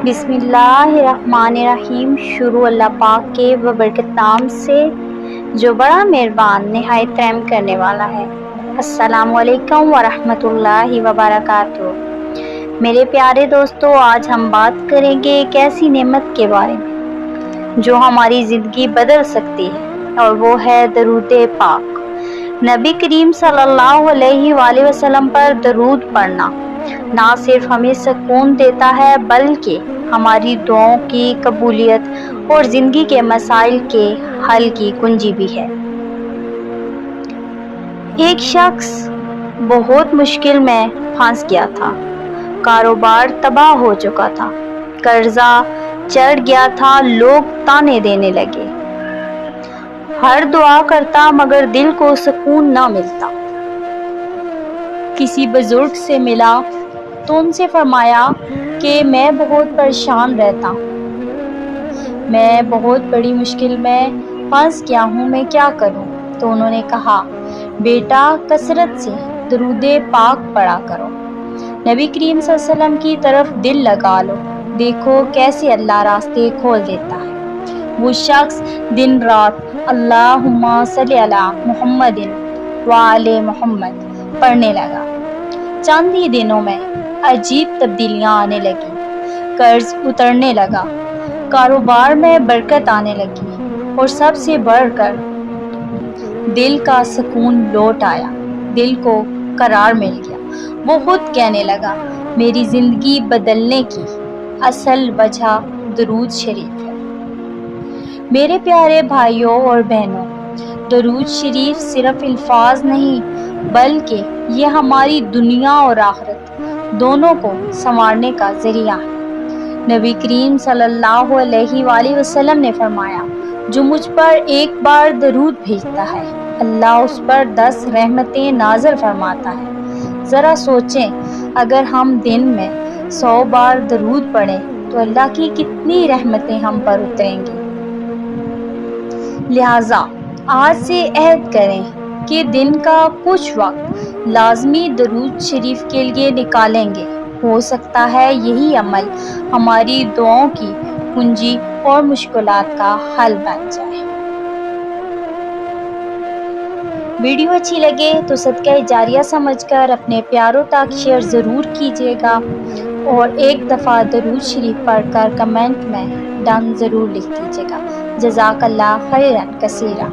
بسم اللہ الرحمن الرحیم۔ شروع اللہ پاک کے ببرکت نام سے جو بڑا مہربان نہایت رحم کرنے والا ہے۔ السلام علیکم ورحمۃ اللہ وبرکاتہ۔ میرے پیارے دوستو، آج ہم بات کریں گے ایک ایسی نعمت کے بارے میں جو ہماری زندگی بدل سکتی ہے، اور وہ ہے درود پاک۔ نبی کریم صلی اللہ علیہ وآلہ وسلم پر درود پڑھنا نہ صرف ہمیں سکون دیتا ہے بلکہ ہماری دعاؤں کی قبولیت اور زندگی کے مسائل کے حل کی کنجی بھی ہے۔ ایک شخص بہت مشکل میں پھنس گیا تھا، کاروبار تباہ ہو چکا تھا، قرضہ چڑھ گیا تھا، لوگ تانے دینے لگے، ہر دعا کرتا مگر دل کو سکون نہ ملتا۔ کسی بزرگ سے ملا تو ان سے فرمایا کہ میں بہت پریشان رہتا ہوں، میں بہت بڑی مشکل میں پھنس گیا ہوں، میں کیا کروں؟ تو انہوں نے کہا، بیٹا کثرت سے درود پاک پڑھا کرو، نبی کریم صلی اللہ علیہ وسلم کی طرف دل لگا لو، دیکھو کیسے اللہ راستے کھول دیتا ہے۔ وہ شخص دن رات اللہم صلی علی محمد وآل محمد پڑھنے لگا۔ چند ہی دنوں میں عجیب تبدیلیاں آنے لگی، قرض اترنے لگا، کاروبار میں برکت آنے لگی، اور سب سے بڑھ کر دل کا سکون لوٹ آیا، دل کو قرار مل گیا۔ وہ خود کہنے لگا، میری زندگی بدلنے کی اصل وجہ درود شریف ہے۔ میرے پیارے بھائیوں اور بہنوں، درود شریف صرف الفاظ نہیں بلکہ یہ ہماری دنیا اور آخرت دونوں کو سنوارنے کا ذریعہ ہے۔ نبی کریم صلی اللہ علیہ وآلہ وسلم نے فرمایا، جو مجھ پر ایک بار درود بھیجتا ہے اللہ اس پر 10 رحمتیں نازل فرماتا ہے۔ ذرا سوچیں، اگر ہم دن میں 100 بار درود پڑھیں تو اللہ کی کتنی رحمتیں ہم پر اتریں گی۔ لہٰذا آج سے عہد کریں کہ دن کا کچھ وقت لازمی درود شریف کے لیے نکالیں گے۔ ہو سکتا ہے یہی عمل ہماری دعاؤں کی کنجی اور مشکلات کا حل بن جائے۔ ویڈیو اچھی لگے تو صدقہ جاریہ سمجھ کر اپنے پیاروں تک شیئر ضرور کیجیے گا، اور ایک دفعہ درود شریف پڑھ کر کمنٹ میں ڈن ضرور لکھ دیجیے گا۔ جزاک اللہ خیرا کثیرا۔